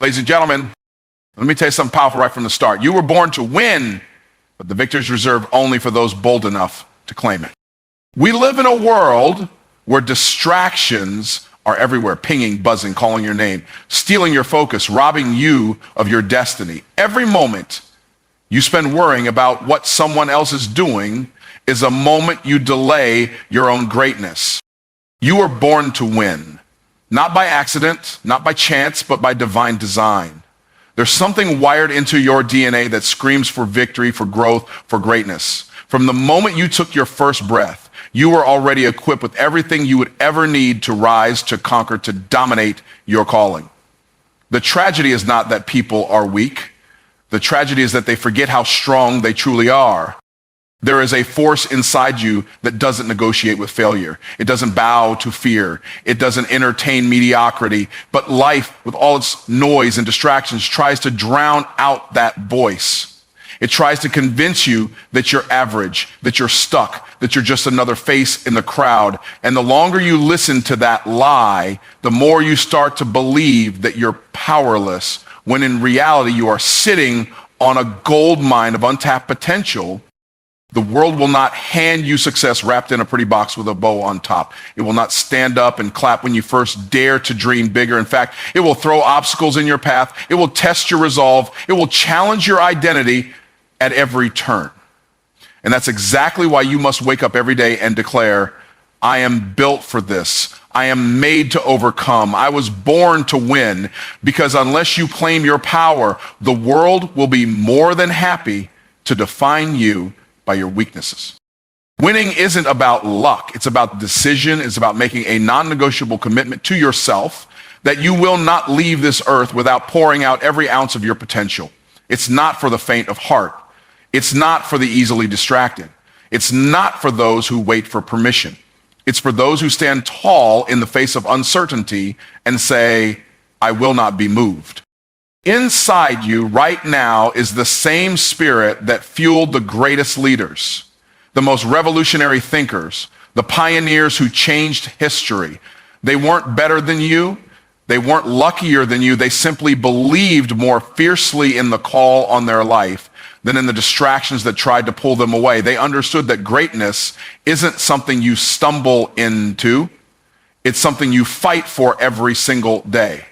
Ladies and gentlemen, let me tell you something powerful right from the start. You were born to win, but the victory is reserved only for those bold enough to claim it. We live in a world where distractions are everywhere, pinging, buzzing, calling your name, stealing your focus, robbing you of your destiny. Every moment you spend worrying about what someone else is doing is a moment you delay your own greatness. You were born to win, not by accident, not by chance, but by divine design. There's something wired into your DNA that screams for victory, for growth, for greatness. From the moment you took your first breath, you were already equipped with everything you would ever need to rise, to conquer, to dominate your calling. The tragedy is not that people are weak. The tragedy is that they forget how strong they truly are. There is a force inside you that doesn't negotiate with failure. It doesn't bow to fear. It doesn't entertain mediocrity. But life, with all its noise and distractions, tries to drown out that voice. It tries to convince you that you're average, that you're stuck, that you're just another face in the crowd. And the longer you listen to that lie, the more you start to believe that you're powerless, when in reality you are sitting on a gold mine of untapped potential. The world will not hand you success wrapped in a pretty box with a bow on top. It will not stand up and clap when you first dare to dream bigger. In fact, it will throw obstacles in your path. It will test your resolve. It will challenge your identity at every turn. And that's exactly why you must wake up every day and declare, I am built for this. I am made to overcome. I was born to win. Because unless you claim your power, the world will be more than happy to define you by your weaknesses. Winning isn't about luck. It's about decision. It's about making a non-negotiable commitment to yourself that you will not leave this earth without pouring out every ounce of your potential. It's not for the faint of heart. It's not for the easily distracted. It's not for those who wait for permission. It's for those who stand tall in the face of uncertainty and say, I will not be moved. Inside you right now is the same spirit that fueled the greatest leaders, the most revolutionary thinkers, the pioneers who changed history. They weren't better than you. They weren't luckier than you. They simply believed more fiercely in the call on their life than in the distractions that tried to pull them away. They understood that greatness isn't something you stumble into. It's something you fight for every single day.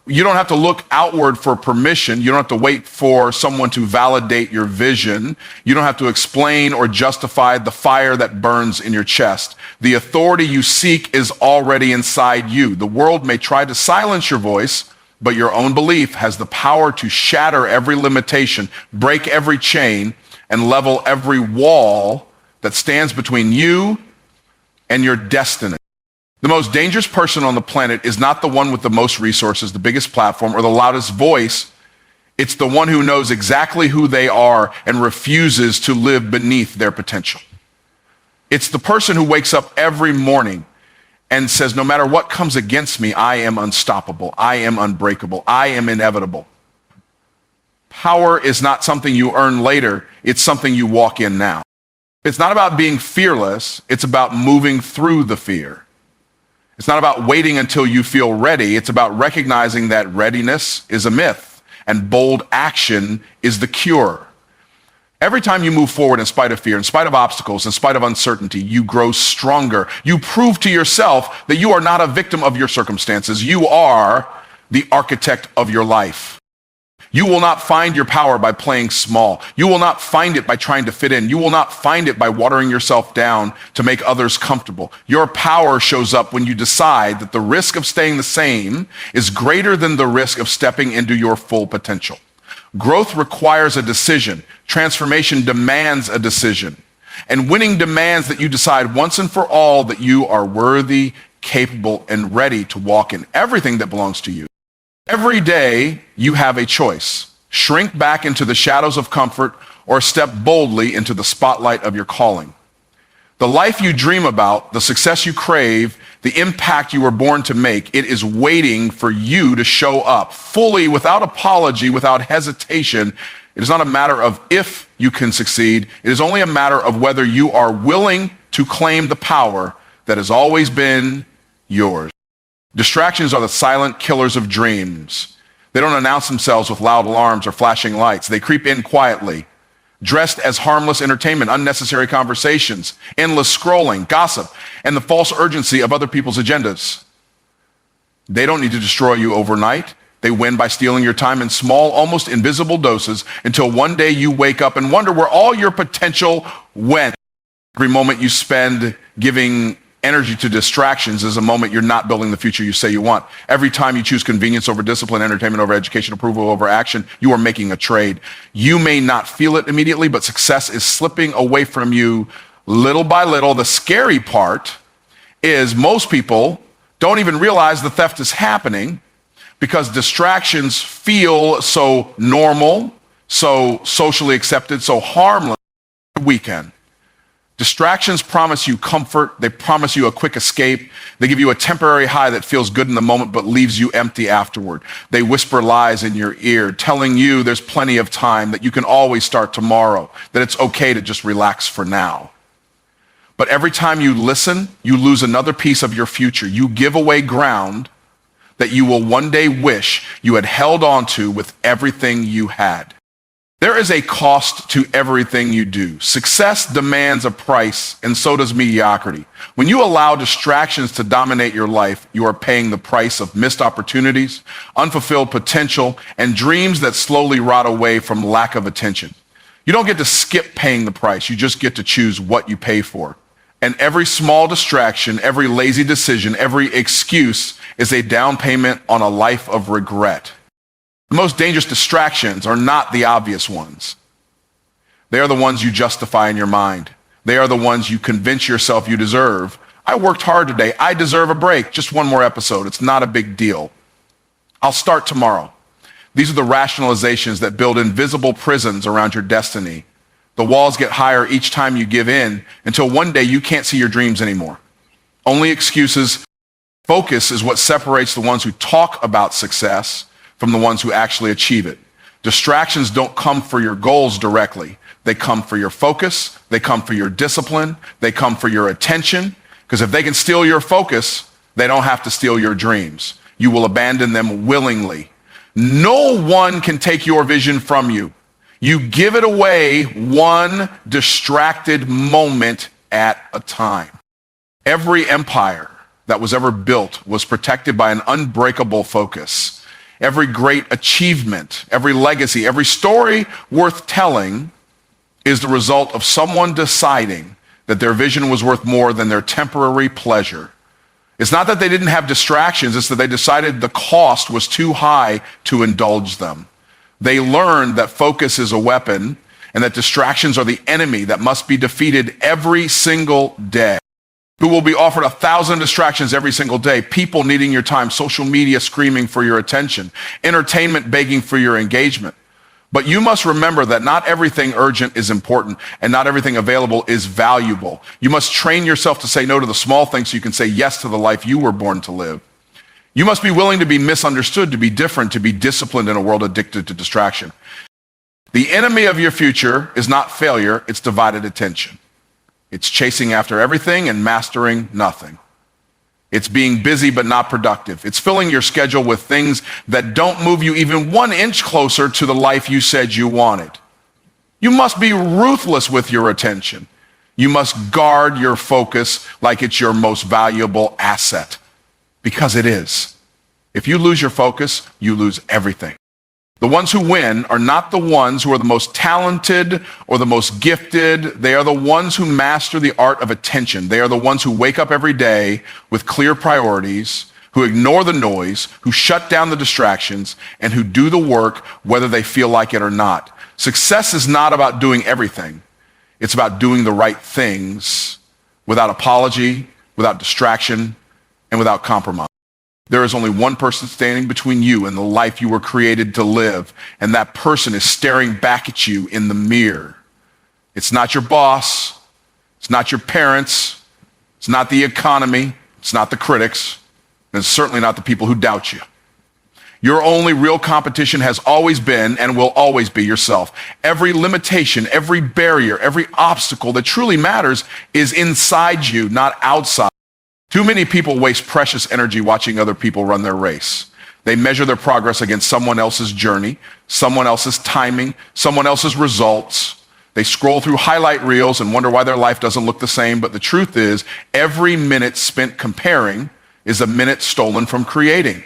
You don't have to look outward for permission. You don't have to wait for someone to validate your vision. You don't have to explain or justify the fire that burns in your chest. The authority you seek is already inside you. The world may try to silence your voice, but your own belief has the power to shatter every limitation, break every chain, and level every wall that stands between you and your destiny. The most dangerous person on the planet is not the one with the most resources, the biggest platform, or the loudest voice. It's the one who knows exactly who they are and refuses to live beneath their potential. It's the person who wakes up every morning and says, no matter what comes against me, I am unstoppable. I am unbreakable. I am inevitable. Power is not something you earn later. It's something you walk in now. It's not about being fearless. It's about moving through the fear. It's not about waiting until you feel ready. It's about recognizing that readiness is a myth and bold action is the cure. Every time you move forward in spite of fear, in spite of obstacles, in spite of uncertainty, you grow stronger. You prove to yourself that you are not a victim of your circumstances. You are the architect of your life. You will not find your power by playing small. You will not find it by trying to fit in. You will not find it by watering yourself down to make others comfortable. Your power shows up when you decide that the risk of staying the same is greater than the risk of stepping into your full potential. Growth requires a decision. Transformation demands a decision. And winning demands that you decide once and for all that you are worthy, capable, and ready to walk in everything that belongs to you. Every day, you have a choice. Shrink back into the shadows of comfort or step boldly into the spotlight of your calling. The life you dream about, the success you crave, the impact you were born to make, it is waiting for you to show up fully, without apology, without hesitation. It is not a matter of if you can succeed. It is only a matter of whether you are willing to claim the power that has always been yours. Distractions are the silent killers of dreams. They don't announce themselves with loud alarms or flashing lights. They creep in quietly, dressed as harmless entertainment, unnecessary conversations, endless scrolling, gossip, and the false urgency of other people's agendas. They don't need to destroy you overnight. They win by stealing your time in small, almost invisible doses until one day you wake up and wonder where all your potential went. Every moment you spend giving energy to distractions is a moment you're not building the future you say you want. Every time you choose convenience over discipline, entertainment over education, approval over action, you are making a trade. You may not feel it immediately, but success is slipping away from you little by little. The scary part is most people don't even realize the theft is happening because distractions feel so normal, so socially accepted, so harmless. Weekend. Distractions promise you comfort. They promise you a quick escape. They give you a temporary high that feels good in the moment but leaves you empty afterward. They whisper lies in your ear, telling you there's plenty of time, that you can always start tomorrow, that it's okay to just relax for now. But every time you listen, you lose another piece of your future. You give away ground that you will one day wish you had held on to with everything you had. There is a cost to everything you do. Success demands a price, and so does mediocrity. When you allow distractions to dominate your life, you are paying the price of missed opportunities, unfulfilled potential, and dreams that slowly rot away from lack of attention. You don't get to skip paying the price. You just get to choose what you pay for. And every small distraction, every lazy decision, every excuse is a down payment on a life of regret. The most dangerous distractions are not the obvious ones. They are the ones you justify in your mind. They are the ones you convince yourself you deserve. I worked hard today. I deserve a break. Just one more episode. It's not a big deal. I'll start tomorrow. These are the rationalizations that build invisible prisons around your destiny. The walls get higher each time you give in until one day you can't see your dreams anymore. Only excuses. Focus is what separates the ones who talk about success from the ones who actually achieve it. Distractions don't come for your goals directly. They come for your focus. They come for your discipline. They come for your attention. Because if they can steal your focus, they don't have to steal your dreams. You will abandon them willingly. No one can take your vision from you. You give it away one distracted moment at a time. Every empire that was ever built was protected by an unbreakable focus. Every great achievement, every legacy, every story worth telling is the result of someone deciding that their vision was worth more than their temporary pleasure. It's not that they didn't have distractions, it's that they decided the cost was too high to indulge them. They learned that focus is a weapon and that distractions are the enemy that must be defeated every single day. Who will be offered 1,000 distractions every single day, people needing your time, social media screaming for your attention, entertainment begging for your engagement. But you must remember that not everything urgent is important and not everything available is valuable. You must train yourself to say no to the small things so you can say yes to the life you were born to live. You must be willing to be misunderstood, to be different, to be disciplined in a world addicted to distraction. The enemy of your future is not failure, it's divided attention. It's chasing after everything and mastering nothing. It's being busy but not productive. It's filling your schedule with things that don't move you even 1 inch closer to the life you said you wanted. You must be ruthless with your attention. You must guard your focus like it's your most valuable asset, because it is. If you lose your focus, you lose everything. The ones who win are not the ones who are the most talented or the most gifted. They are the ones who master the art of attention. They are the ones who wake up every day with clear priorities, who ignore the noise, who shut down the distractions, and who do the work whether they feel like it or not. Success is not about doing everything. It's about doing the right things without apology, without distraction, and without compromise. There is only one person standing between you and the life you were created to live, and that person is staring back at you in the mirror. It's not your boss. It's not your parents. It's not the economy. It's not the critics. And it's certainly not the people who doubt you. Your only real competition has always been and will always be yourself. Every limitation, every barrier, every obstacle that truly matters is inside you, not outside. Too many people waste precious energy watching other people run their race. They measure their progress against someone else's journey, someone else's timing, someone else's results. They scroll through highlight reels and wonder why their life doesn't look the same. But the truth is, every minute spent comparing is a minute stolen from creating.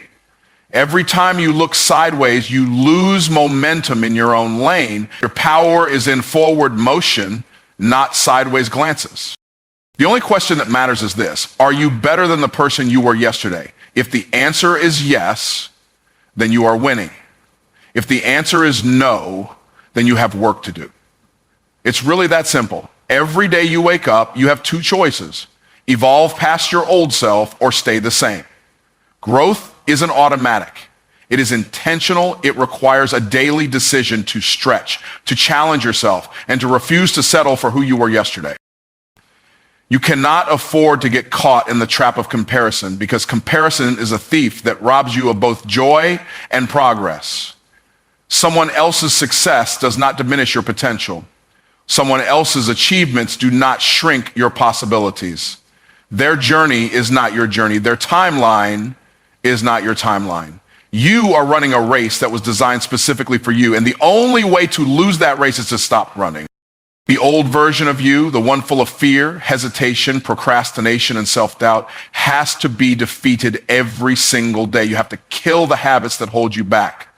Every time you look sideways, you lose momentum in your own lane. Your power is in forward motion, not sideways glances. The only question that matters is this: are you better than the person you were yesterday? If the answer is yes, then you are winning. If the answer is no, then you have work to do. It's really that simple. Every day you wake up, you have two choices: evolve past your old self or stay the same. Growth isn't automatic. It is intentional. It requires a daily decision to stretch, to challenge yourself, and to refuse to settle for who you were yesterday. You cannot afford to get caught in the trap of comparison, because comparison is a thief that robs you of both joy and progress. Someone else's success does not diminish your potential. Someone else's achievements do not shrink your possibilities. Their journey is not your journey. Their timeline is not your timeline. You are running a race that was designed specifically for you, and the only way to lose that race is to stop running. The old version of you, the one full of fear, hesitation, procrastination, and self-doubt, has to be defeated every single day. You have to kill the habits that hold you back.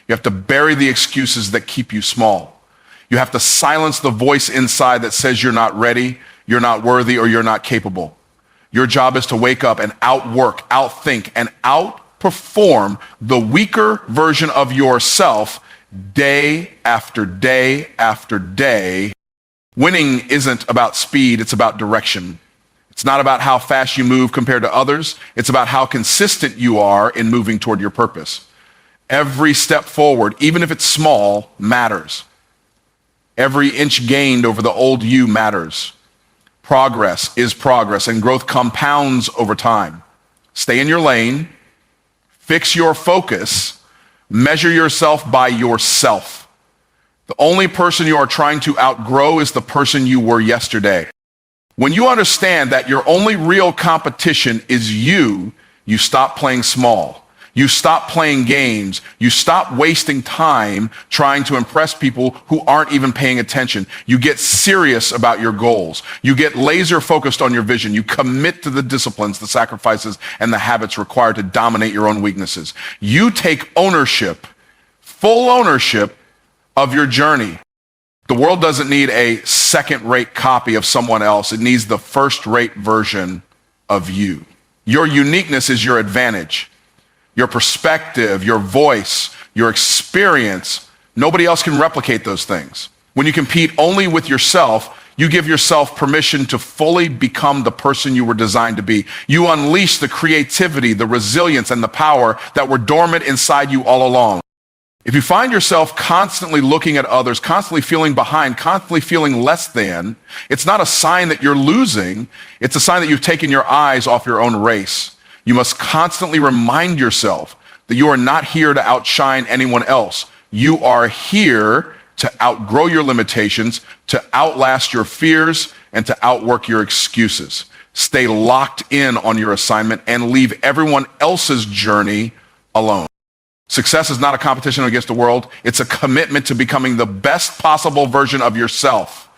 You have to bury the excuses that keep you small. You have to silence the voice inside that says you're not ready, you're not worthy, or you're not capable. Your job is to wake up and outwork, outthink, and outperform the weaker version of yourself day after day after day. Winning isn't about speed, it's about direction. It's not about how fast you move compared to others. It's about how consistent you are in moving toward your purpose. Every step forward, even if it's small, matters. Every inch gained over the old you matters. Progress is progress, and growth compounds over time. Stay in your lane, fix your focus, measure yourself by yourself. The only person you are trying to outgrow is the person you were yesterday. When you understand that your only real competition is you, you stop playing small. You stop playing games. You stop wasting time trying to impress people who aren't even paying attention. You get serious about your goals. You get laser focused on your vision. You commit to the disciplines, the sacrifices, and the habits required to dominate your own weaknesses. You take ownership, full ownership of your journey. The world doesn't need a second-rate copy of someone else. It needs the first-rate version of you. Your uniqueness is your advantage. Your perspective, your voice, your experience, nobody else can replicate those things. When you compete only with yourself, you give yourself permission to fully become the person you were designed to be. You unleash the creativity, the resilience, and the power that were dormant inside you all along. If you find yourself constantly looking at others, constantly feeling behind, constantly feeling less than, it's not a sign that you're losing. It's a sign that you've taken your eyes off your own race. You must constantly remind yourself that you are not here to outshine anyone else. You are here to outgrow your limitations, to outlast your fears, and to outwork your excuses. Stay locked in on your assignment and leave everyone else's journey alone. Success is not a competition against the world. It's a commitment to becoming the best possible version of yourself.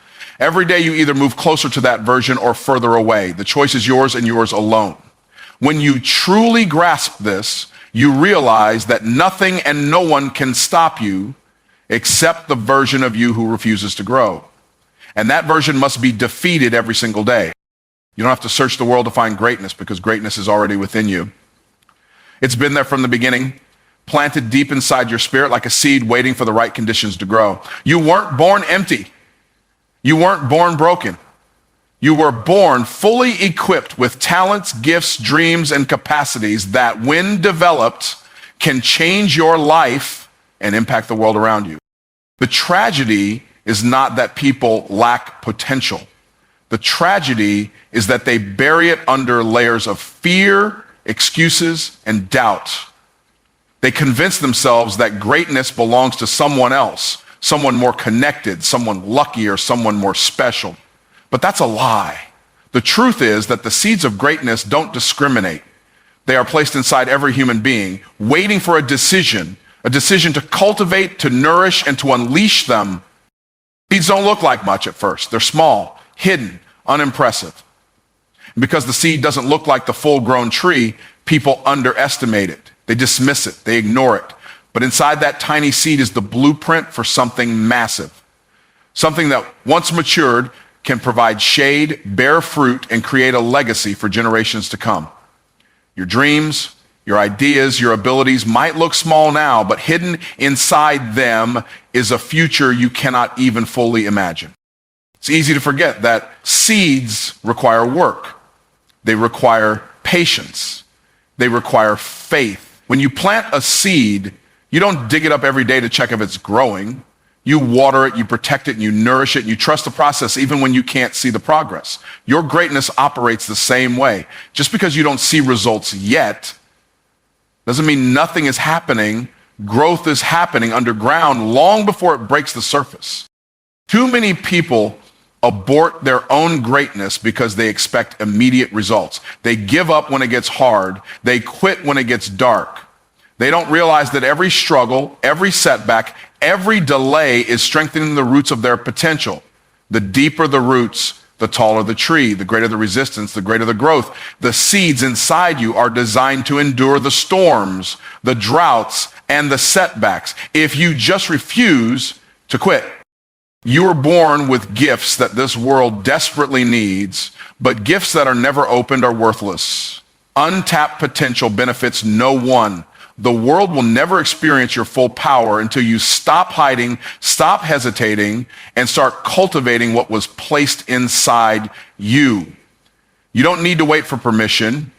Every day you either move closer to that version or further away. The choice is yours and yours alone. When you truly grasp this, you realize that nothing and no one can stop you except the version of you who refuses to grow. And that version must be defeated every single day. You don't have to search the world to find greatness, because greatness is already within you. It's been there from the beginning, planted deep inside your spirit like a seed waiting for the right conditions to grow. You weren't born empty. You weren't born broken. You were born fully equipped with talents, gifts, dreams, and capacities that, when developed, can change your life and impact the world around you. The tragedy is not that people lack potential. The tragedy is that they bury it under layers of fear, excuses, and doubt. They convince themselves that greatness belongs to someone else, someone more connected, someone lucky, or someone more special. But that's a lie. The truth is that the seeds of greatness don't discriminate. They are placed inside every human being, waiting for a decision to cultivate, to nourish, and to unleash them. Seeds don't look like much at first. They're small, hidden, unimpressive. And because the seed doesn't look like the full-grown tree, people underestimate it. They dismiss it. They ignore it. But inside that tiny seed is the blueprint for something massive. Something that, once matured, can provide shade, bear fruit, and create a legacy for generations to come. Your dreams, your ideas, your abilities might look small now, but hidden inside them is a future you cannot even fully imagine. It's easy to forget that seeds require work. They require patience. They require faith. When you plant a seed, you don't dig it up every day to check if it's growing. You water it, you protect it, and you nourish it, and you trust the process even when you can't see the progress. Your greatness operates the same way. Just because you don't see results yet doesn't mean nothing is happening. Growth is happening underground long before it breaks the surface. Too many people abort their own greatness because they expect immediate results. They give up when it gets hard. They quit when it gets dark. They don't realize that every struggle, every setback, every delay is strengthening the roots of their potential. The deeper the roots, the taller the tree, the greater the resistance, the greater the growth. The seeds inside you are designed to endure the storms, the droughts, and the setbacks. If you just refuse to quit, you were born with gifts that this world desperately needs, but gifts that are never opened are worthless. Untapped potential benefits no one. The world will never experience your full power until you stop hiding, stop hesitating, and start cultivating what was placed inside you. You don't need to wait for permission.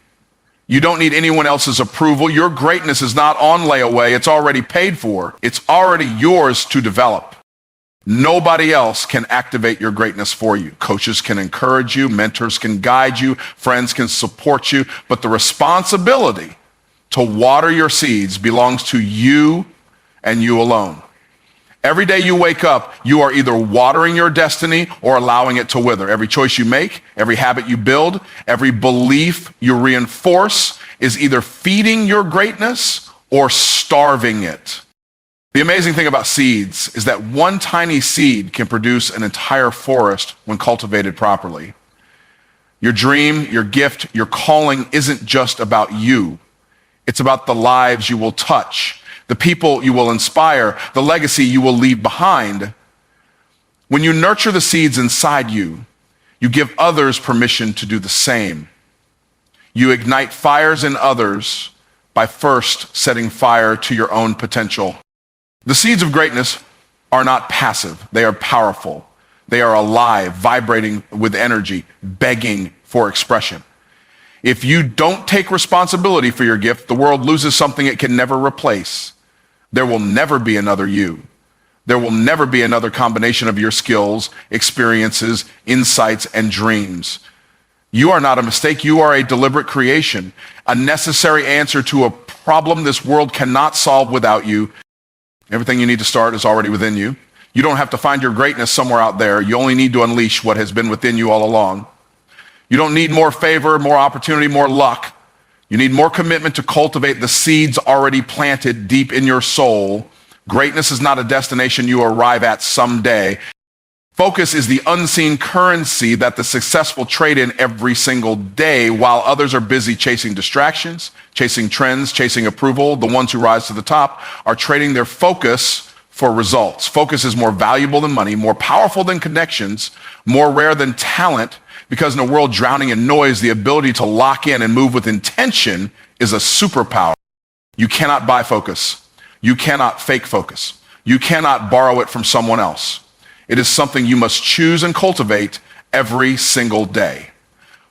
You don't need anyone else's approval. Your greatness is not on layaway. It's already paid for. It's already yours to develop. Nobody else can activate your greatness for you. Coaches can encourage you, mentors can guide you, friends can support you, but the responsibility to water your seeds belongs to you and you alone. Every day you wake up, you are either watering your destiny or allowing it to wither. Every choice you make, every habit you build, every belief you reinforce is either feeding your greatness or starving it. The amazing thing about seeds is that one tiny seed can produce an entire forest when cultivated properly. Your dream, your gift, your calling isn't just about you. It's about the lives you will touch, the people you will inspire, the legacy you will leave behind. When you nurture the seeds inside you, you give others permission to do the same. You ignite fires in others by first setting fire to your own potential. The seeds of greatness are not passive. They are powerful. They are alive, vibrating with energy, begging for expression. If you don't take responsibility for your gift, the world loses something it can never replace. There will never be another you. There will never be another combination of your skills, experiences, insights, and dreams. You are not a mistake. You are a deliberate creation, a necessary answer to a problem this world cannot solve without you. Everything you need to start is already within you. You don't have to find your greatness somewhere out there. You only need to unleash what has been within you all along. You don't need more favor, more opportunity, more luck. You need more commitment to cultivate the seeds already planted deep in your soul. Greatness is not a destination you arrive at someday. Focus is the unseen currency that the successful trade in every single day while others are busy chasing distractions, chasing trends, chasing approval. The ones who rise to the top are trading their focus for results. Focus is more valuable than money, more powerful than connections, more rare than talent. Because in a world drowning in noise, the ability to lock in and move with intention is a superpower. You cannot buy focus. You cannot fake focus. You cannot borrow it from someone else. It is something you must choose and cultivate every single day.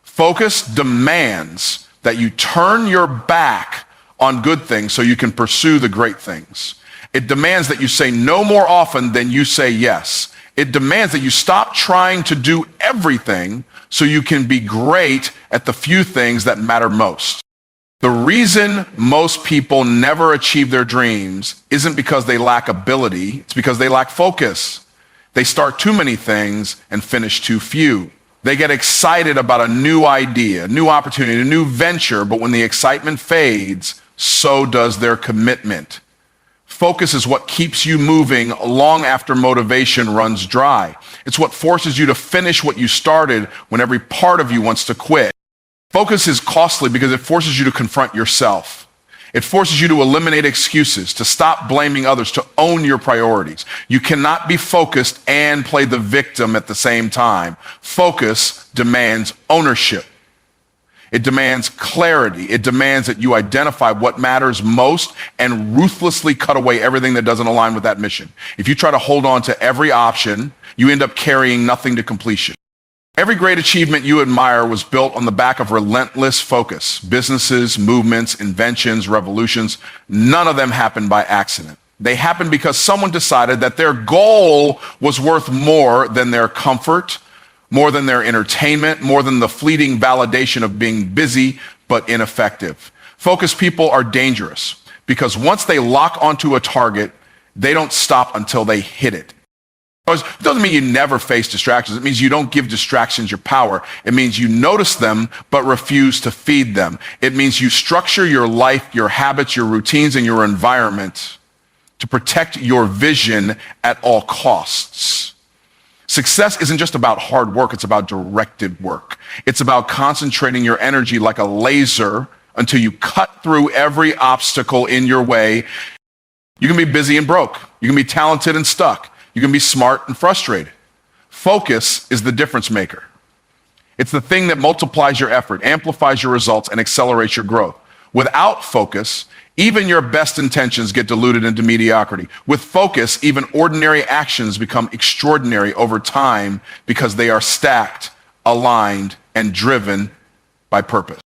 Focus demands that you turn your back on good things so you can pursue the great things. It demands that you say no more often than you say yes. It demands that you stop trying to do everything so you can be great at the few things that matter most. The reason most people never achieve their dreams isn't because they lack ability, it's because they lack focus. They start too many things and finish too few. They get excited about a new idea, a new opportunity, a new venture, but when the excitement fades, so does their commitment. Focus is what keeps you moving long after motivation runs dry. It's what forces you to finish what you started when every part of you wants to quit. Focus is costly because it forces you to confront yourself. It forces you to eliminate excuses, to stop blaming others, to own your priorities. You cannot be focused and play the victim at the same time. Focus demands ownership. It demands clarity. It demands that you identify what matters most and ruthlessly cut away everything that doesn't align with that mission. If you try to hold on to every option, you end up carrying nothing to completion. Every great achievement you admire was built on the back of relentless focus. Businesses, movements, inventions, revolutions, none of them happened by accident. They happened because someone decided that their goal was worth more than their comfort, more than their entertainment, more than the fleeting validation of being busy but ineffective. Focused people are dangerous because once they lock onto a target, they don't stop until they hit it. It doesn't mean you never face distractions. It means you don't give distractions your power. It means you notice them but refuse to feed them. It means you structure your life, your habits, your routines, and your environment to protect your vision at all costs. Success isn't just about hard work, it's about directed work. It's about concentrating your energy like a laser until you cut through every obstacle in your way. You can be busy and broke. You can be talented and stuck. You can be smart and frustrated. Focus is the difference maker. It's the thing that multiplies your effort, amplifies your results, and accelerates your growth. Without focus, even your best intentions get diluted into mediocrity. With focus, even ordinary actions become extraordinary over time because they are stacked, aligned, and driven by purpose.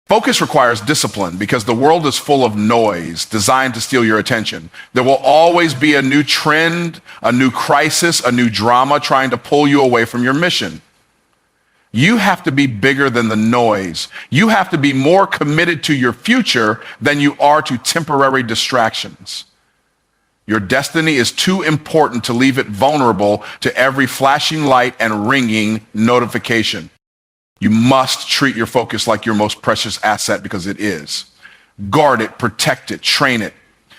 Focus requires discipline because the world is full of noise designed to steal your attention. There will always be a new trend, a new crisis, a new drama trying to pull you away from your mission. You have to be bigger than the noise. You have to be more committed to your future than you are to temporary distractions. Your destiny is too important to leave it vulnerable to every flashing light and ringing notification. You must treat your focus like your most precious asset because it is. Guard it, protect it, train it.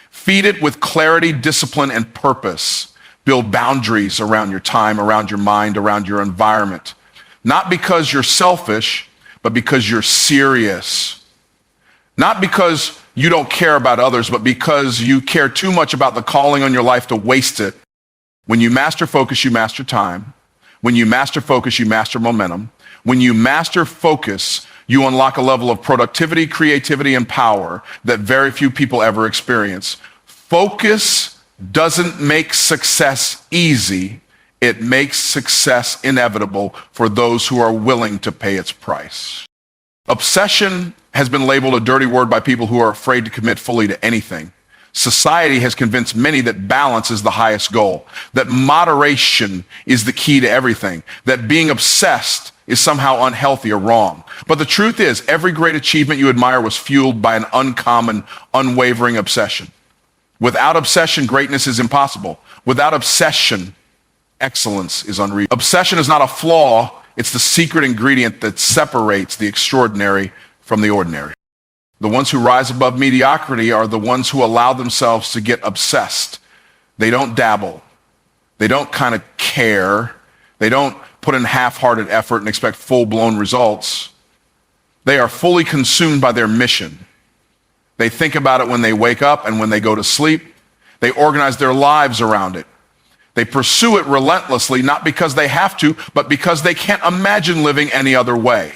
Feed it with clarity, discipline, and purpose. Build boundaries around your time, around your mind, around your environment. Not because you're selfish, but because you're serious. Not because you don't care about others, but because you care too much about the calling on your life to waste it. When you master focus, you master time. When you master focus, you master momentum. When you master focus, you unlock a level of productivity, creativity, and power that very few people ever experience. Focus doesn't make success easy. It makes success inevitable for those who are willing to pay its price. Obsession has been labeled a dirty word by people who are afraid to commit fully to anything. Society has convinced many that balance is the highest goal, that moderation is the key to everything, that being obsessed is somehow unhealthy or wrong. But the truth is, every great achievement you admire was fueled by an uncommon, unwavering obsession. Without obsession, greatness is impossible. Without obsession, excellence is unreachable. Obsession is not a flaw, it's the secret ingredient that separates the extraordinary from the ordinary. The ones who rise above mediocrity are the ones who allow themselves to get obsessed. They don't dabble. They don't kind of care. They don't put in half-hearted effort and expect full-blown results. They are fully consumed by their mission. They think about it when they wake up and when they go to sleep. They organize their lives around it. They pursue it relentlessly, not because they have to, but because they can't imagine living any other way.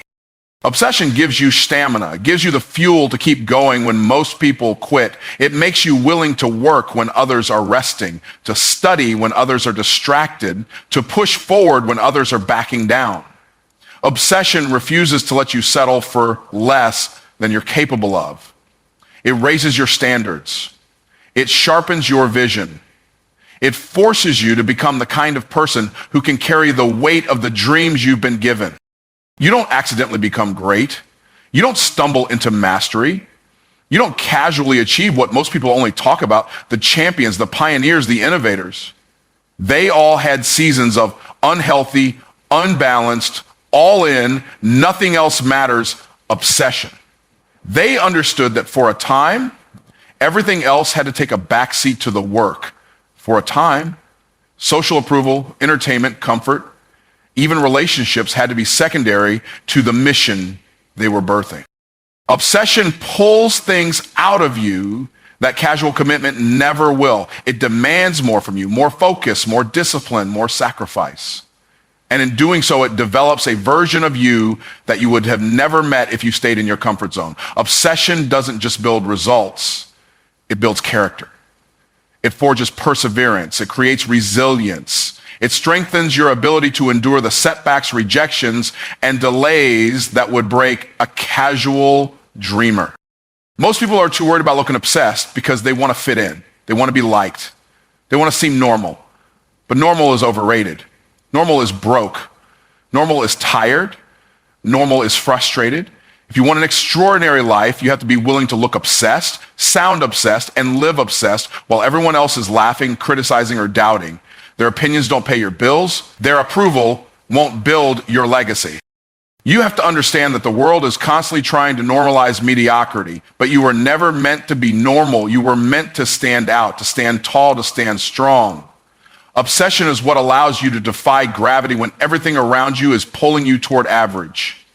Obsession gives you stamina. It gives you the fuel to keep going when most people quit. It makes you willing to work when others are resting, to study when others are distracted, to push forward when others are backing down. Obsession refuses to let you settle for less than you're capable of. It raises your standards. It sharpens your vision. It forces you to become the kind of person who can carry the weight of the dreams you've been given. You don't accidentally become great. You don't stumble into mastery. You don't casually achieve what most people only talk about, the champions, the pioneers, the innovators. They all had seasons of unhealthy, unbalanced, all in, nothing else matters obsession. They understood that for a time, everything else had to take a backseat to the work. For a time, social approval, entertainment, comfort, even relationships had to be secondary to the mission they were birthing. Obsession pulls things out of you that casual commitment never will. It demands more from you, more focus, more discipline, more sacrifice. And in doing so, it develops a version of you that you would have never met if you stayed in your comfort zone. Obsession doesn't just build results, it builds character. It forges perseverance. It creates resilience. It strengthens your ability to endure the setbacks, rejections, and delays that would break a casual dreamer. Most people are too worried about looking obsessed because they want to fit in. They want to be liked. They want to seem normal. But normal is overrated. Normal is broke. Normal is tired. Normal is frustrated. If you want an extraordinary life, you have to be willing to look obsessed, sound obsessed, and live obsessed while everyone else is laughing, criticizing, or doubting. Their opinions don't pay your bills. Their approval won't build your legacy. You have to understand that the world is constantly trying to normalize mediocrity, but you were never meant to be normal. You were meant to stand out, to stand tall, to stand strong. Obsession is what allows you to defy gravity when everything around you is pulling you toward average.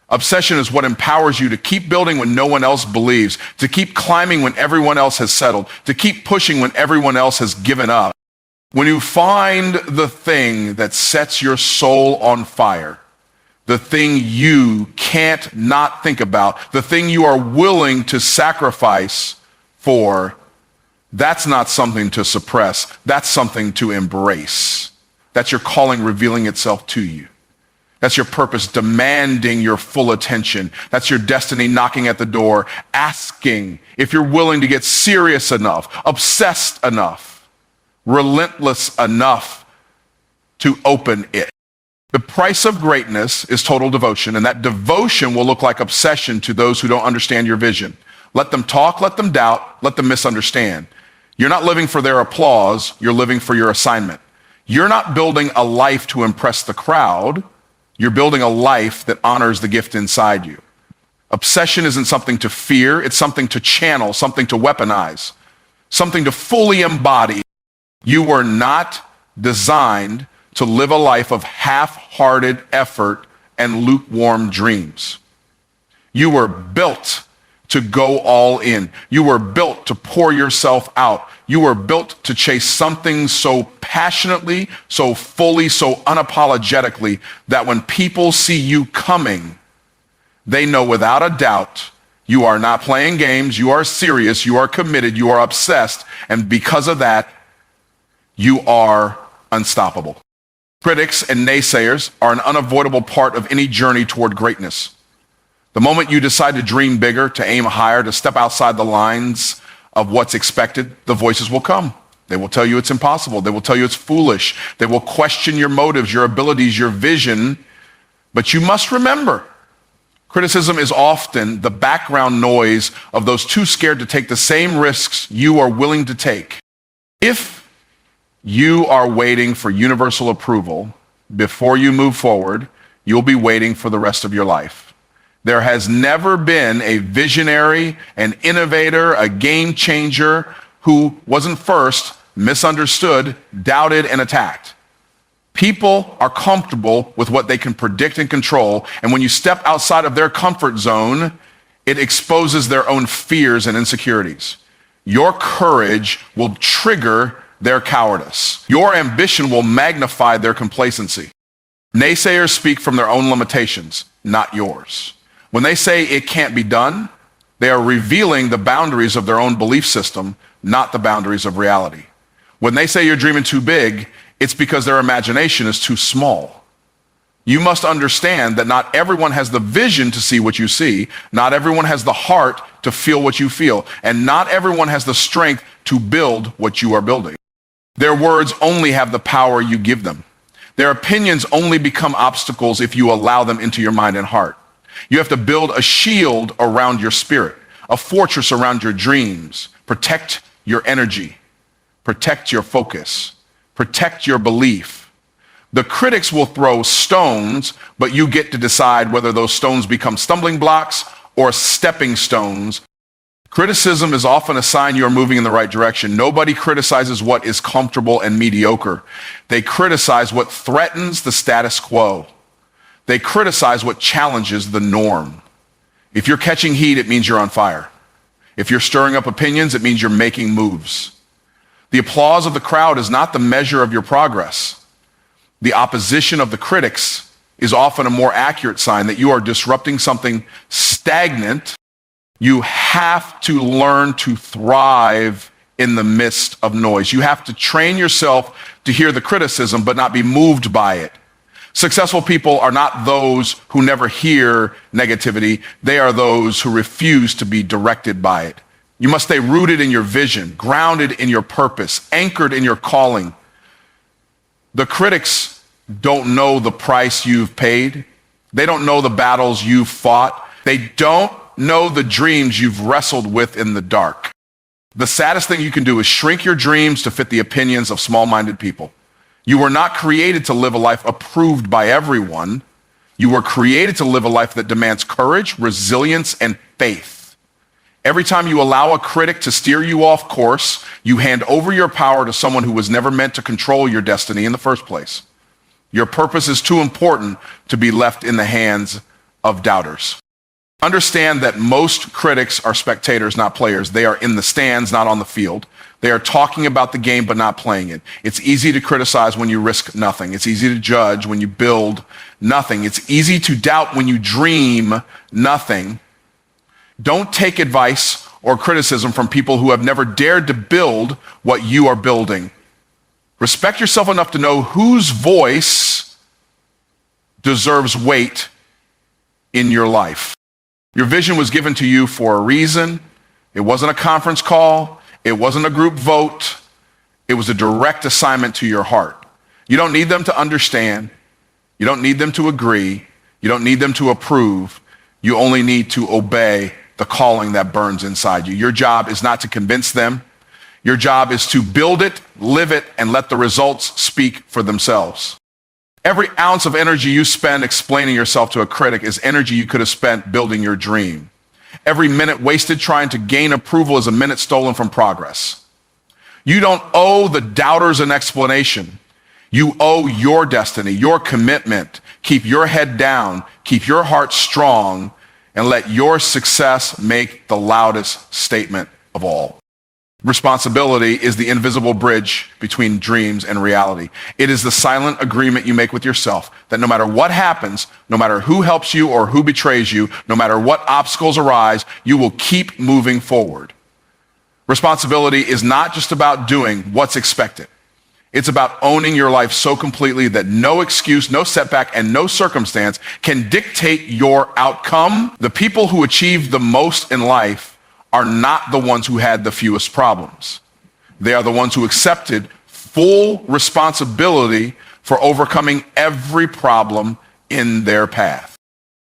Obsession is what empowers you to keep building when no one else believes, to keep climbing when everyone else has settled, to keep pushing when everyone else has given up. When you find the thing that sets your soul on fire, the thing you can't not think about, the thing you are willing to sacrifice for, that's not something to suppress. That's something to embrace. That's your calling revealing itself to you. That's your purpose demanding your full attention. That's your destiny knocking at the door, asking if you're willing to get serious enough, obsessed enough, relentless enough to open it. The price of greatness is total devotion, and that devotion will look like obsession to those who don't understand your vision. Let them talk, let them doubt, let them misunderstand. You're not living for their applause, you're living for your assignment. You're not building a life to impress the crowd, you're building a life that honors the gift inside you. Obsession isn't something to fear, it's something to channel, something to weaponize, something to fully embody. You were not designed to live a life of half-hearted effort and lukewarm dreams. You were built to go all in. You were built to pour yourself out. You were built to chase something so passionately, so fully, so unapologetically that when people see you coming, they know without a doubt you are not playing games, you are serious, you are committed, you are obsessed, and because of that, you are unstoppable. Critics and naysayers are an unavoidable part of any journey toward greatness. The moment you decide to dream bigger, to aim higher, to step outside the lines of what's expected, the voices will come. They will tell you it's impossible. They will tell you it's foolish. They will question your motives, your abilities, your vision. But you must remember, criticism is often the background noise of those too scared to take the same risks you are willing to take. If you are waiting for universal approval before you move forward, you'll be waiting for the rest of your life. There has never been a visionary, an innovator, a game changer who wasn't first misunderstood, doubted, and attacked. People are comfortable with what they can predict and control, and when you step outside of their comfort zone, it exposes their own fears and insecurities. Your courage will trigger their cowardice. Your ambition will magnify their complacency. Naysayers speak from their own limitations, not yours. When they say it can't be done, they are revealing the boundaries of their own belief system, not the boundaries of reality. When they say you're dreaming too big, it's because their imagination is too small. You must understand that not everyone has the vision to see what you see, not everyone has the heart to feel what you feel, and not everyone has the strength to build what you are building. Their words only have the power you give them. Their opinions only become obstacles if you allow them into your mind and heart. You have to build a shield around your spirit, a fortress around your dreams. Protect your energy, protect your focus, protect your belief. The critics will throw stones, but you get to decide whether those stones become stumbling blocks or stepping stones. Criticism is often a sign you are moving in the right direction. Nobody criticizes what is comfortable and mediocre. They criticize what threatens the status quo. They criticize what challenges the norm. If you're catching heat, it means you're on fire. If you're stirring up opinions, it means you're making moves. The applause of the crowd is not the measure of your progress. The opposition of the critics is often a more accurate sign that you are disrupting something stagnant. You have to learn to thrive in the midst of noise. You have to train yourself to hear the criticism but not be moved by it. Successful people are not those who never hear negativity. They are those who refuse to be directed by it. You must stay rooted in your vision, grounded in your purpose, anchored in your calling. The critics don't know the price you've paid. They don't know the battles you've fought. They don't know the dreams you've wrestled with in the dark. The saddest thing you can do is shrink your dreams to fit the opinions of small-minded people. You were not created to live a life approved by everyone. You were created to live a life that demands courage, resilience, and faith. Every time you allow a critic to steer you off course, you hand over your power to someone who was never meant to control your destiny in the first place. Your purpose is too important to be left in the hands of doubters. Understand that most critics are spectators, not players. They are in the stands, not on the field. They are talking about the game, but not playing it. It's easy to criticize when you risk nothing. It's easy to judge when you build nothing. It's easy to doubt when you dream nothing. Don't take advice or criticism from people who have never dared to build what you are building. Respect yourself enough to know whose voice deserves weight in your life. Your vision was given to you for a reason. It wasn't a conference call. It wasn't a group vote. It was a direct assignment to your heart. You don't need them to understand. You don't need them to agree. You don't need them to approve. You only need to obey the calling that burns inside you. Your job is not to convince them. Your job is to build it, live it, and let the results speak for themselves. Every ounce of energy you spend explaining yourself to a critic is energy you could have spent building your dream. Every minute wasted trying to gain approval is a minute stolen from progress. You don't owe the doubters an explanation. You owe your destiny, your commitment. Keep your head down, keep your heart strong, and let your success make the loudest statement of all. Responsibility is the invisible bridge between dreams and reality. It is the silent agreement you make with yourself that no matter what happens, no matter who helps you or who betrays you, no matter what obstacles arise, you will keep moving forward. Responsibility is not just about doing what's expected. It's about owning your life so completely that no excuse, no setback, and no circumstance can dictate your outcome. The people who achieve the most in life are not the ones who had the fewest problems. They are the ones who accepted full responsibility for overcoming every problem in their path.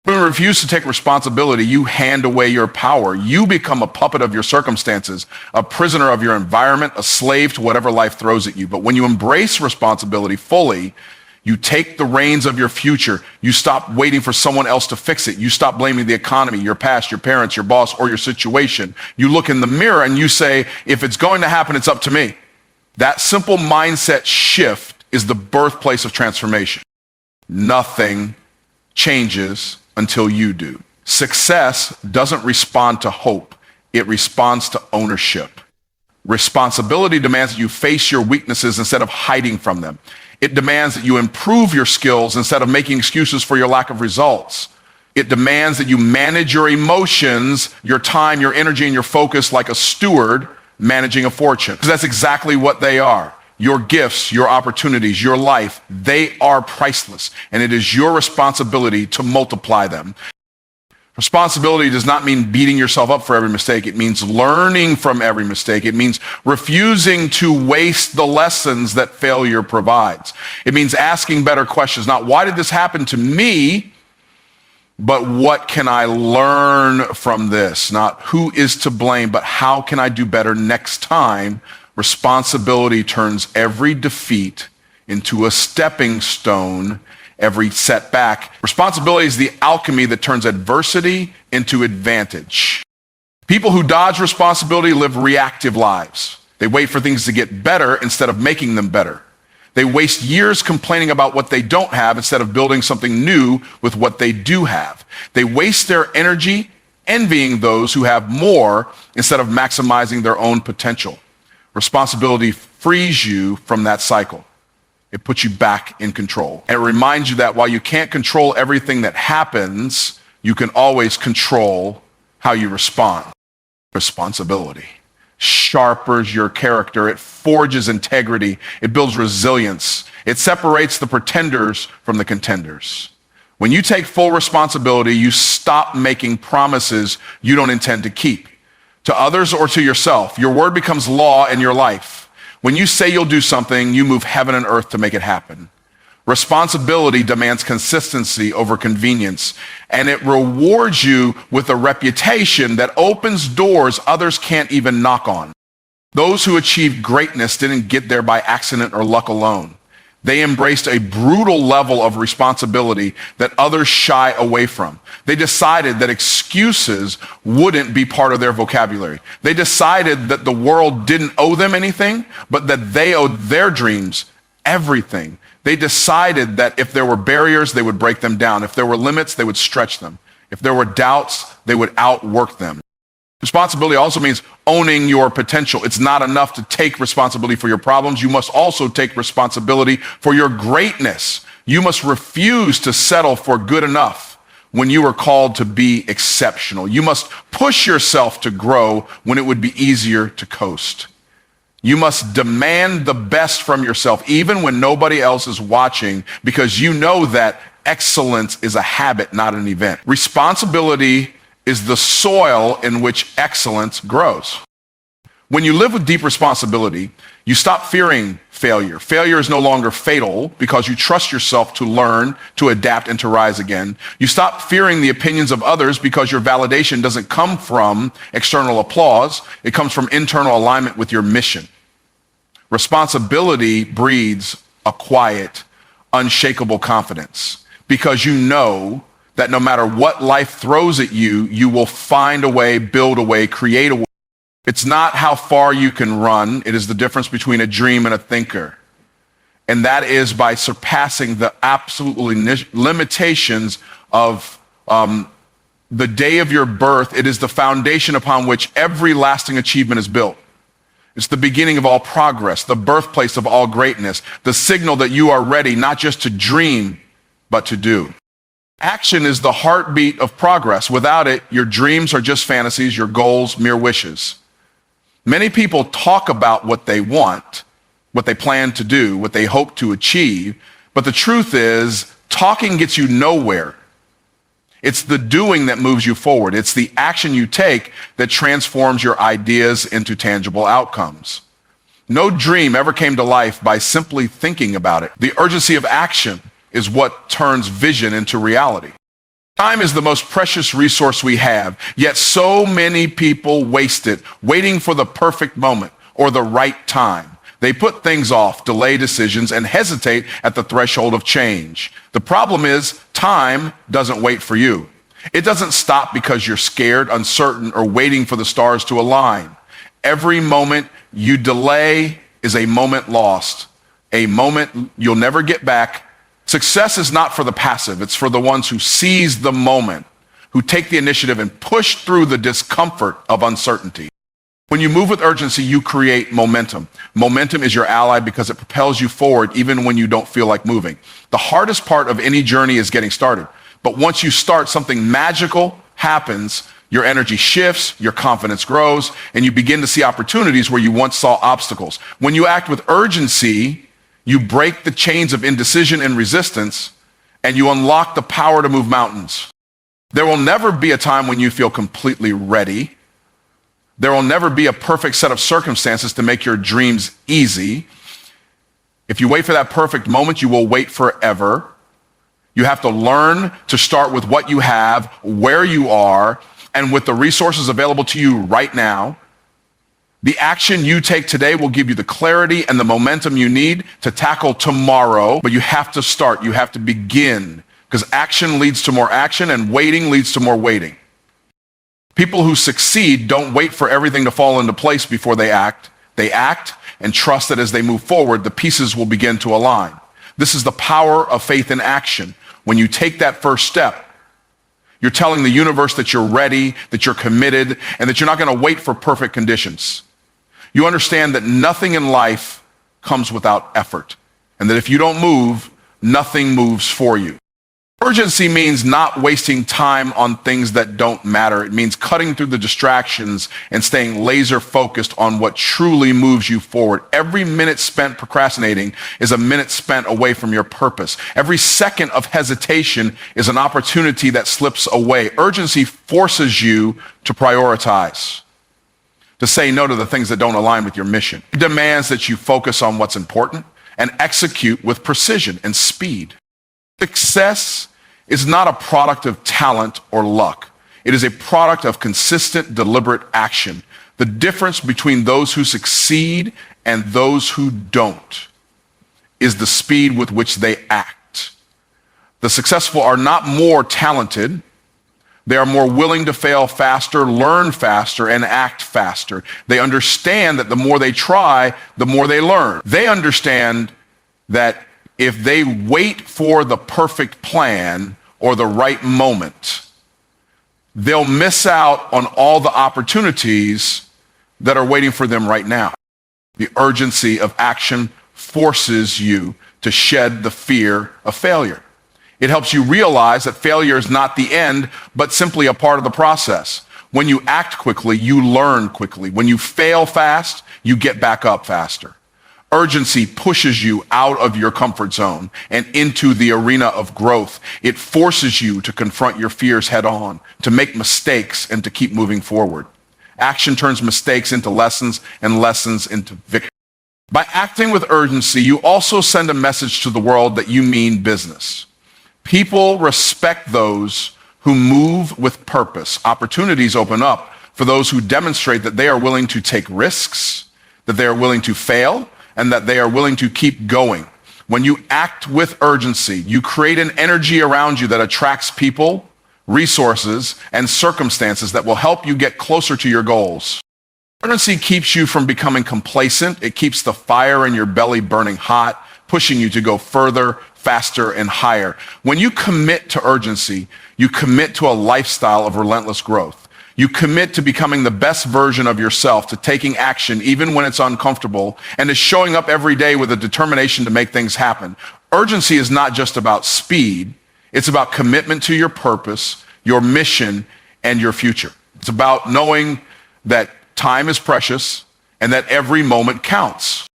When you refuse to take responsibility, you hand away your power. You become a puppet of your circumstances, a prisoner of your environment, a slave to whatever life throws at you. But when you embrace responsibility fully, you take the reins of your future. You stop waiting for someone else to fix it. You stop blaming the economy, your past, your parents, your boss, or your situation. You look in the mirror and you say, if it's going to happen, it's up to me. That simple mindset shift is the birthplace of transformation. Nothing changes until you do. Success doesn't respond to hope. It responds to ownership. Responsibility demands that you face your weaknesses instead of hiding from them. It demands that you improve your skills instead of making excuses for your lack of results. It demands that you manage your emotions, your time, your energy, and your focus like a steward managing a fortune. Because that's exactly what they are. Your gifts, your opportunities, your life, they are priceless. And it is your responsibility to multiply them. Responsibility does not mean beating yourself up for every mistake. It means learning from every mistake. It means refusing to waste the lessons that failure provides. It means asking better questions, not why did this happen to me, but what can I learn from this? Not who is to blame, but how can I do better next time? Responsibility turns every defeat into a stepping stone every setback. Responsibility is the alchemy that turns adversity into advantage. People who dodge responsibility live reactive lives. They wait for things to get better instead of making them better. They waste years complaining about what they don't have instead of building something new with what they do have. They waste their energy envying those who have more instead of maximizing their own potential. Responsibility frees you from that cycle. It puts you back in control. And it reminds you that while you can't control everything that happens, you can always control how you respond. Responsibility sharpens your character. It forges integrity. It builds resilience. It separates the pretenders from the contenders. When you take full responsibility, you stop making promises you don't intend to keep, to others or to yourself. Your word becomes law in your life. When you say you'll do something, you move heaven and earth to make it happen. Responsibility demands consistency over convenience, and it rewards you with a reputation that opens doors others can't even knock on. Those who achieved greatness didn't get there by accident or luck alone. They embraced a brutal level of responsibility that others shy away from. They decided that excuses wouldn't be part of their vocabulary. They decided that the world didn't owe them anything, but that they owed their dreams everything. They decided that if there were barriers, they would break them down. If there were limits, they would stretch them. If there were doubts, they would outwork them. Responsibility also means owning your potential. It's not enough to take responsibility for your problems. You must also take responsibility for your greatness. You must refuse to settle for good enough when you are called to be exceptional. You must push yourself to grow when it would be easier to coast. You must demand the best from yourself, even when nobody else is watching, because you know that excellence is a habit, not an event. Responsibility is the soil in which excellence grows. When you live with deep responsibility, you stop fearing failure. Failure is no longer fatal because you trust yourself to learn, to adapt, and to rise again. You stop fearing the opinions of others because your validation doesn't come from external applause. It comes from internal alignment with your mission. Responsibility breeds a quiet, unshakable confidence because you know that no matter what life throws at you, you will find a way, build a way, create a way. It's not how far you can run. It is the difference between a dream and a thinker. And that is by surpassing the absolute limitations of the day of your birth. It is the foundation upon which every lasting achievement is built. It's the beginning of all progress, the birthplace of all greatness, the signal that you are ready not just to dream, but to do. Action is the heartbeat of progress. Without it, your dreams are just fantasies, your goals, mere wishes. Many people talk about what they want, what they plan to do, what they hope to achieve, but the truth is, talking gets you nowhere. It's the doing that moves you forward. It's the action you take that transforms your ideas into tangible outcomes. No dream ever came to life by simply thinking about it. The urgency of action is what turns vision into reality. Time is the most precious resource we have, yet so many people waste it, waiting for the perfect moment or the right time. They put things off, delay decisions, and hesitate at the threshold of change. The problem is, time doesn't wait for you. It doesn't stop because you're scared, uncertain, or waiting for the stars to align. Every moment you delay is a moment lost, a moment you'll never get back. Success is not for the passive. It's for the ones who seize the moment, who take the initiative and push through the discomfort of uncertainty. When you move with urgency, you create momentum. Momentum is your ally because it propels you forward even when you don't feel like moving. The hardest part of any journey is getting started. But once you start, something magical happens. Your energy shifts, your confidence grows, and you begin to see opportunities where you once saw obstacles. When you act with urgency, you break the chains of indecision and resistance, and you unlock the power to move mountains. There will never be a time when you feel completely ready. There will never be a perfect set of circumstances to make your dreams easy. If you wait for that perfect moment, you will wait forever. You have to learn to start with what you have, where you are, and with the resources available to you right now. The action you take today will give you the clarity and the momentum you need to tackle tomorrow, but you have to start, you have to begin, because action leads to more action and waiting leads to more waiting. People who succeed don't wait for everything to fall into place before they act. They act and trust that as they move forward, the pieces will begin to align. This is the power of faith in action. When you take that first step, you're telling the universe that you're ready, that you're committed, and that you're not going to wait for perfect conditions. You understand that nothing in life comes without effort, and that if you don't move, nothing moves for you. Urgency means not wasting time on things that don't matter. It means cutting through the distractions and staying laser focused on what truly moves you forward. Every minute spent procrastinating is a minute spent away from your purpose. Every second of hesitation is an opportunity that slips away. Urgency forces you to prioritize, to say no to the things that don't align with your mission. It demands that you focus on what's important and execute with precision and speed. Success is not a product of talent or luck. It is a product of consistent, deliberate action. The difference between those who succeed and those who don't is the speed with which they act. The successful are not more talented. They are more willing to fail faster, learn faster, and act faster. They understand that the more they try, the more they learn. They understand that if they wait for the perfect plan or the right moment, they'll miss out on all the opportunities that are waiting for them right now. The urgency of action forces you to shed the fear of failure. It helps you realize that failure is not the end, but simply a part of the process. When you act quickly, you learn quickly. When you fail fast, you get back up faster. Urgency pushes you out of your comfort zone and into the arena of growth. It forces you to confront your fears head on, to make mistakes, and to keep moving forward. Action turns mistakes into lessons and lessons into victory. By acting with urgency, you also send a message to the world that you mean business. People respect those who move with purpose. Opportunities open up for those who demonstrate that they are willing to take risks, that they are willing to fail, and that they are willing to keep going. When you act with urgency, you create an energy around you that attracts people, resources, and circumstances that will help you get closer to your goals. Urgency keeps you from becoming complacent. It keeps the fire in your belly burning hot, pushing you to go further, faster, and higher. When you commit to urgency, you commit to a lifestyle of relentless growth. You commit to becoming the best version of yourself, to taking action even when it's uncomfortable, and to showing up every day with a determination to make things happen. Urgency is not just about speed. It's about commitment to your purpose, your mission, and your future. It's about knowing that time is precious and that every moment counts.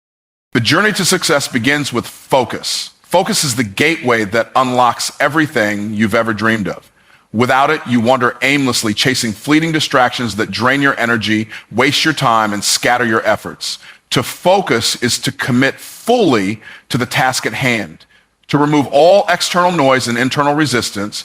The journey to success begins with focus. Focus is the gateway that unlocks everything you've ever dreamed of. Without it, you wander aimlessly, chasing fleeting distractions that drain your energy, waste your time, and scatter your efforts. To focus is to commit fully to the task at hand, to remove all external noise and internal resistance,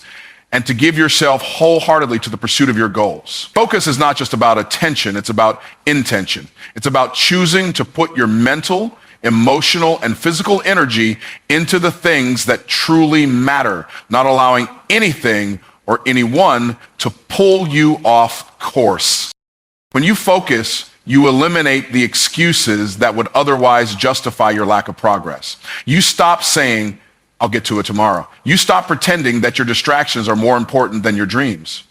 and to give yourself wholeheartedly to the pursuit of your goals. Focus is not just about attention, it's about intention. It's about choosing to put your mental, emotional, and physical energy into the things that truly matter, not allowing anything or anyone to pull you off course. When you focus, you eliminate the excuses that would otherwise justify your lack of progress. You stop saying, I'll get to it tomorrow. You stop pretending that your distractions are more important than your dreams.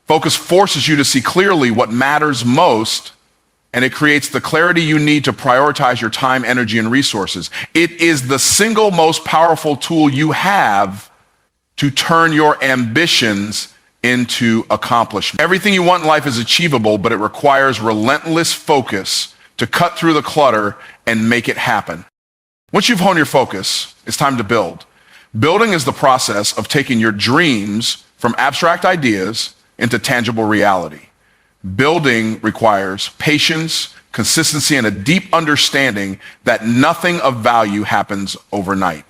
Focus forces you to see clearly what matters most, and it creates the clarity you need to prioritize your time, energy, and resources. It is the single most powerful tool you have to turn your ambitions into accomplishment. Everything you want in life is achievable, but it requires relentless focus to cut through the clutter and make it happen. Once you've honed your focus, it's time to build. Building is the process of taking your dreams from abstract ideas into tangible reality. Building requires patience, consistency, and a deep understanding that nothing of value happens overnight.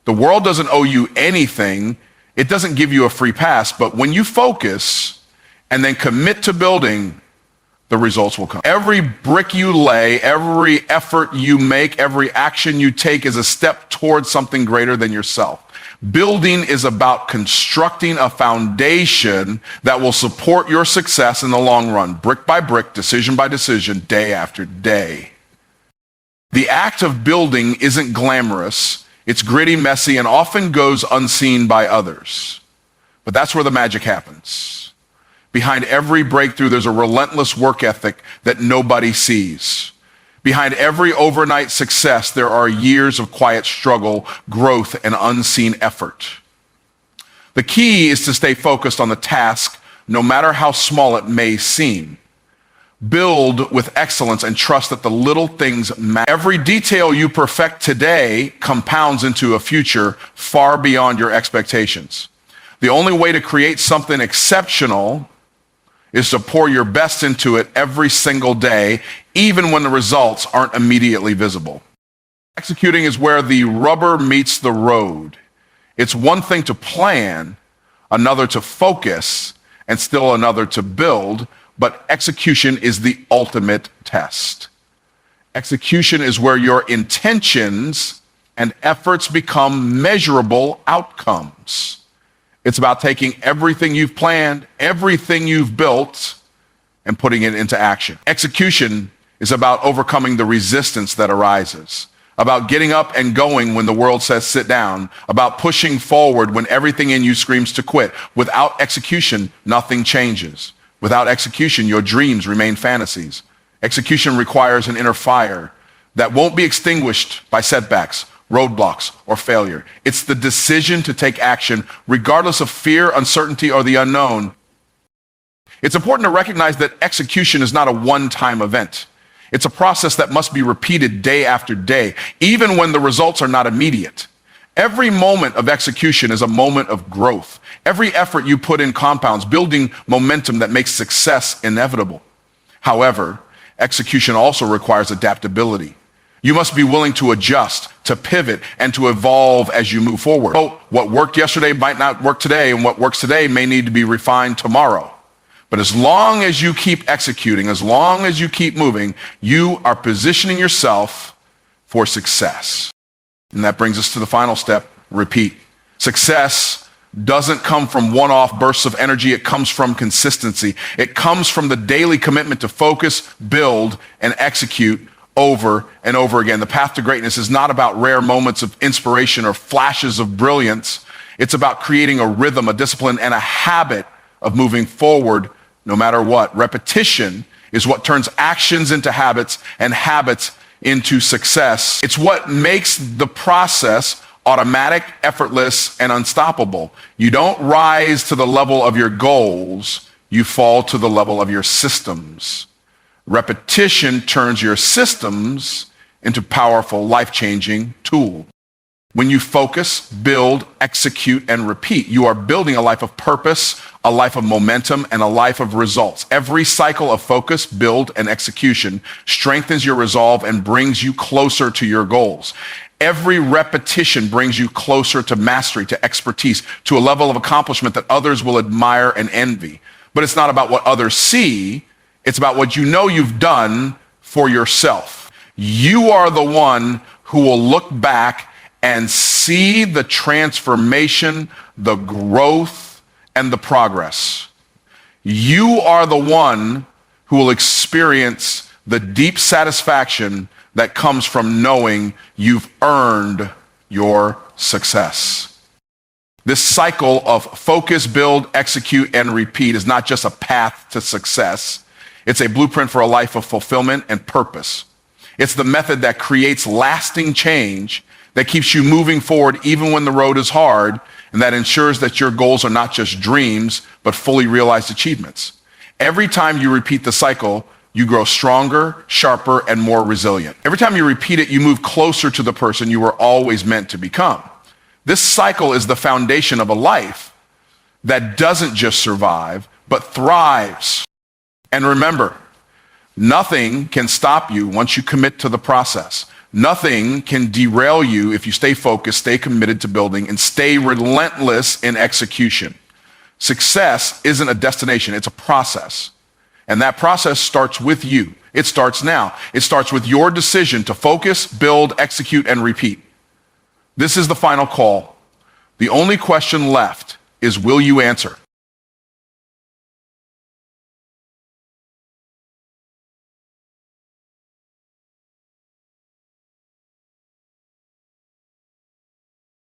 The world doesn't owe you anything. It doesn't give you a free pass, but when you focus and then commit to building, the results will come. Every brick you lay, every effort you make, every action you take is a step towards something greater than yourself. Building is about constructing a foundation that will support your success in the long run, brick by brick, decision by decision, day after day. The act of building isn't glamorous. It's gritty, messy, and often goes unseen by others. But that's where the magic happens. Behind every breakthrough, there's a relentless work ethic that nobody sees. Behind every overnight success, there are years of quiet struggle, growth, and unseen effort. The key is to stay focused on the task, no matter how small it may seem. Build with excellence and trust that the little things matter. Every detail you perfect today compounds into a future far beyond your expectations. The only way to create something exceptional is to pour your best into it every single day, even when the results aren't immediately visible. Executing is where the rubber meets the road. It's one thing to plan, another to focus, and still another to build, but execution is the ultimate test. Execution is where your intentions and efforts become measurable outcomes. It's about taking everything you've planned, everything you've built, and putting it into action. Execution is about overcoming the resistance that arises, about getting up and going when the world says sit down, about pushing forward when everything in you screams to quit. Without execution, nothing changes. Without execution, your dreams remain fantasies. Execution requires an inner fire that won't be extinguished by setbacks, roadblocks, or failure. It's the decision to take action regardless of fear, uncertainty, or the unknown. It's important to recognize that execution is not a one-time event. It's a process that must be repeated day after day, even when the results are not immediate. Every moment of execution is a moment of growth. Every effort you put in compounds, building momentum that makes success inevitable. However, execution also requires adaptability. You must be willing to adjust, to pivot, and to evolve as you move forward. So what worked yesterday might not work today, and what works today may need to be refined tomorrow. But as long as you keep executing, as long as you keep moving, you are positioning yourself for success. And that brings us to the final step, repeat. Success doesn't come from one-off bursts of energy. It comes from consistency. It comes from the daily commitment to focus, build, and execute over and over again. The path to greatness is not about rare moments of inspiration or flashes of brilliance. It's about creating a rhythm, a discipline, and a habit of moving forward no matter what. Repetition is what turns actions into habits and habits into success. It's what makes the process automatic, effortless, and unstoppable. You don't rise to the level of your goals, you fall to the level of your systems. Repetition turns your systems into powerful, life-changing tools. When you focus, build, execute, and repeat, you are building a life of purpose, a life of momentum, and a life of results. Every cycle of focus, build, and execution strengthens your resolve and brings you closer to your goals. Every repetition brings you closer to mastery, to expertise, to a level of accomplishment that others will admire and envy. But it's not about what others see. It's about what you know you've done for yourself. You are the one who will look back and see the transformation, the growth, and the progress. You are the one who will experience the deep satisfaction that comes from knowing you've earned your success. This cycle of focus, build, execute, and repeat is not just a path to success. It's a blueprint for a life of fulfillment and purpose. It's the method that creates lasting change, that keeps you moving forward even when the road is hard, and that ensures that your goals are not just dreams, but fully realized achievements. Every time you repeat the cycle, you grow stronger, sharper, and more resilient. Every time you repeat it, you move closer to the person you were always meant to become. This cycle is the foundation of a life that doesn't just survive, but thrives. And remember, nothing can stop you once you commit to the process. Nothing can derail you if you stay focused, stay committed to building, and stay relentless in execution. Success isn't a destination, it's a process. And that process starts with you. It starts now. It starts with your decision to focus, build, execute, and repeat. This is the final call. The only question left is, will you answer?